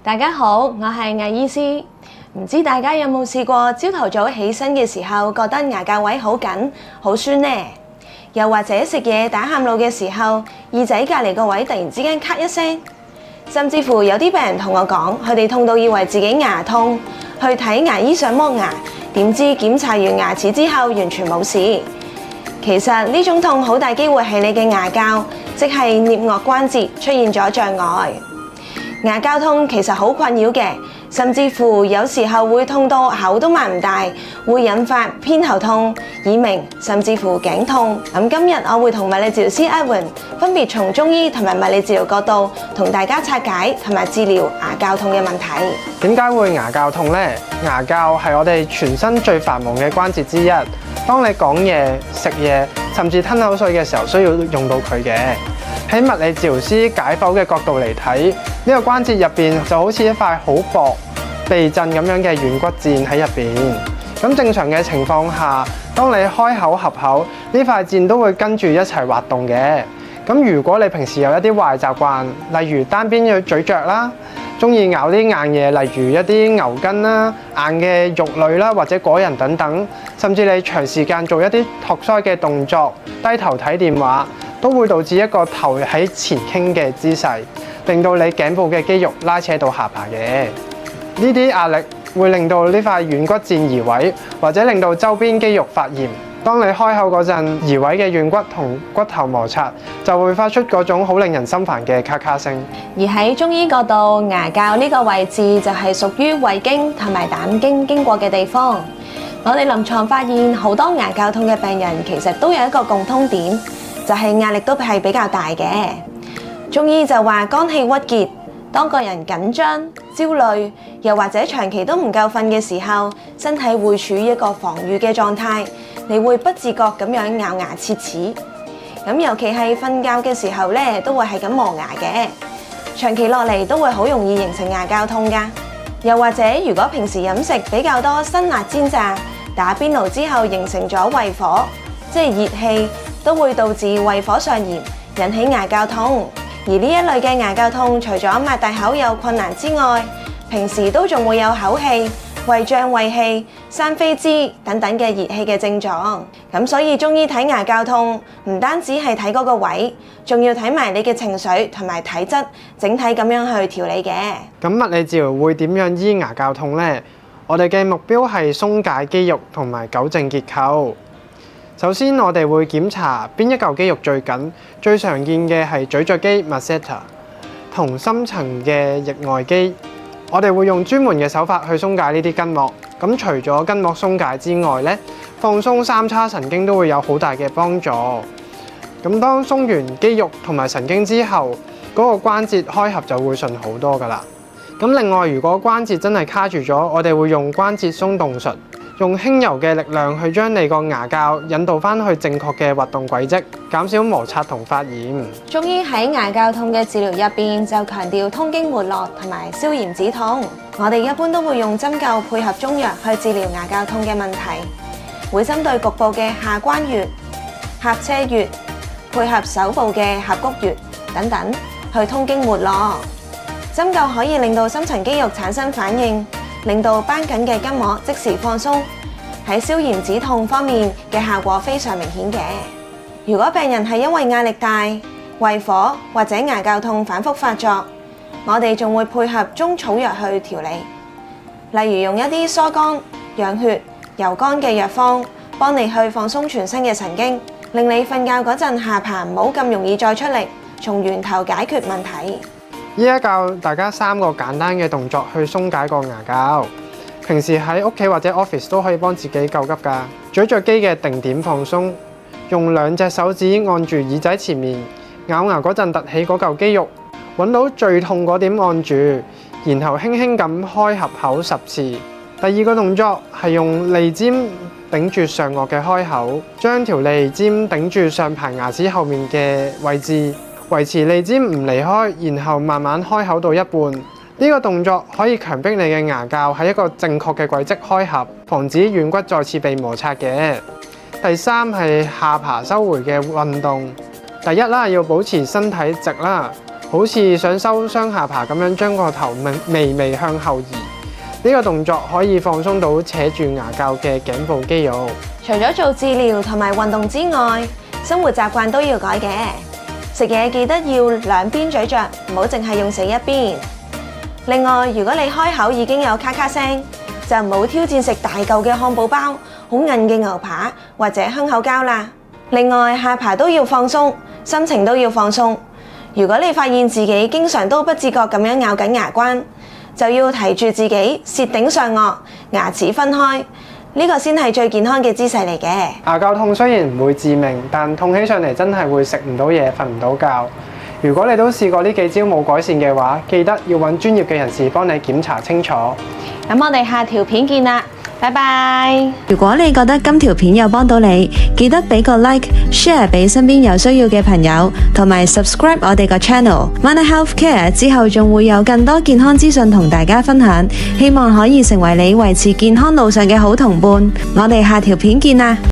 大家好，我係魏醫師。唔知大家有冇試過朝頭早起身嘅時候，覺得牙骹位好緊、好酸呢？又或者食嘢打喊路嘅時候，耳仔隔離個位突然之間咔一聲，甚至乎有啲病人同我講，佢哋痛到以為自己牙痛，去睇牙醫想剝牙，點知檢查完牙齒之後完全冇事。其實呢種痛好大機會係你嘅牙骹，即係顳顎關節出現咗障礙。牙骹痛其實好困擾嘅，甚至乎有時候會痛到口都擘唔大，會引發偏頭痛、耳鳴，甚至乎頸痛。今日我會同物理治療師 Edwin 分別從中醫同埋物理治療角度同大家拆解同埋治療牙骹痛嘅問題。點解會牙骹痛呢？牙骹係我哋全身最繁忙嘅關節之一。當你講嘢、食嘢，甚至吞口水嘅時候，需要用到佢嘅。喺物理治療師解剖嘅角度嚟睇，呢個關節入邊就好似一塊好薄、避震咁樣嘅軟骨墊喺入邊。咁正常嘅情況下，當你開口合口，呢塊墊都會跟住一齊滑動嘅。咁如果你平時有一啲壞習慣，例如單邊嘅咀嚼啦，中意咬啲硬嘢，例如一啲牛筋啦、硬嘅肉類啦，或者果仁等等，甚至你長時間做一啲托腮嘅動作、低頭睇電話，都會導致一個頭喺前傾嘅姿勢，令到你頸部嘅肌肉拉扯到下巴嘅。呢啲壓力會令到呢塊軟骨墊移位，或者令到周邊肌肉發炎。當你開口嗰陣，移位嘅軟骨同骨頭摩擦，就會發出嗰種好令人心煩嘅咔咔聲。而喺中醫角度，牙骹呢個位置就係屬於胃經同埋膽經經過嘅地方。我哋臨床發現好多牙骹痛嘅病人其實都有一個共通點，就係壓力都係比較大嘅。中醫就話肝氣鬱結，當個人緊張、焦慮，又或者長期都唔夠瞓嘅時候，身體會處於一個防禦嘅狀態，你會不自覺咁樣咬牙切齒。尤其係瞓覺嘅時候咧，都會係咁磨牙嘅。長期落嚟都會好容易形成牙骹痛㗎。又或者如果平時飲食比較多辛辣煎炸、打邊爐之後形成咗胃火，即係熱氣，都會導致胃火上炎，引起牙骹痛。而呢一類嘅牙骹痛，除咗擘大口有困難之外，平時都仲會有口氣、胃脹、胃氣、生痱滋等等嘅熱氣嘅症狀。所以中醫睇牙骹痛，唔單止係睇嗰個位，仲要睇埋你嘅情緒同埋體質，整體咁樣去調理嘅。咁物理治療會點樣醫牙骹痛呢？我哋嘅目標係鬆解肌肉同埋糾正結構。首先，我哋會檢查邊一嚿肌肉最緊，最常見嘅係咀嚼肌 masseter 同深層嘅翼外肌。我哋會用專門嘅手法去鬆解呢啲筋膜。咁除咗筋膜鬆解之外咧，放鬆三叉神經都會有好大嘅幫助。咁當鬆完肌肉同埋神經之後，嗰個關節開合就會順好多㗎啦。咁另外，如果關節真係卡住咗，我哋會用關節鬆動術。用輕柔嘅力量去將你個牙骹引導翻去正確嘅滑動軌跡，減少摩擦同發炎。中醫喺牙骹痛嘅治療入邊就強調通經活絡同埋消炎止痛。我哋一般都會用針灸配合中藥去治療牙骹痛嘅問題，會針對局部嘅下關穴、頰車穴，配合手部嘅合谷穴等等去通經活絡。針灸可以令到深層肌肉產生反應，令到繃緊嘅筋膜即時放鬆，喺消炎止痛方面嘅效果非常明顯嘅。如果病人係因為壓力大、胃火或者牙骹痛反覆發作，我哋仲會配合中草藥去調理，例如用一啲疏肝、養血、柔肝嘅藥方，幫你去放鬆全身嘅神經，令你瞓覺嗰陣下巴唔好咁容易再出力，從源頭解決問題。依家教大家3個簡單嘅動作去鬆解個牙骹。平時喺屋企或者 office 都可以幫自己救急㗎。咀嚼肌嘅定點放鬆，用2隻手指按住耳仔前面，咬牙嗰陣凸起嗰嚿肌肉，揾到最痛嗰點按住，然後輕輕咁開合口10次。第2個動作係用脷尖頂住上顎嘅開口，將條脷尖頂住上排牙齒後面嘅位置。維持脷尖唔離開，然後慢慢開口到一半。呢個動作可以強迫你嘅牙骹喺一個正確嘅軌跡開合，防止軟骨再次被摩擦嘅。第3係下巴收回嘅運動。第一啦，要保持身體直啦，好似想收雙下巴咁樣將個頭微微向後移。呢個動作可以放鬆到扯住牙骹嘅頸部肌肉。除咗做治療同埋運動之外，生活習慣都要改嘅。食嘢記得要兩邊咀嚼，唔好淨係用死一邊。另外，如果你開口已經有咔咔聲，就唔好挑戰食大嚿嘅漢堡包、好韌嘅牛扒或者香口膠啦。另外，下巴都要放鬆，心情都要放鬆。如果你發現自己經常都不自覺咁樣咬緊牙關，就要提住自己舌頂上顎，牙齒分開，呢個先係最健康嘅姿勢嚟嘅。牙骹痛雖然唔會致命，但痛起上嚟真係會食唔到嘢、瞓唔到覺。如果你都試過呢幾招冇改善嘅話，記得要揾專業嘅人士幫你檢查清楚。咁我哋下條片見啦，拜拜！如果你覺得今條片有幫到你，記得俾個 like、share 俾身邊有需要嘅朋友，同埋 subscribe 我哋個 channel。Mana Healthcare 之後仲會有更多健康資訊同大家分享，希望可以成為你維持健康路上嘅好同伴。我哋下條片見啦！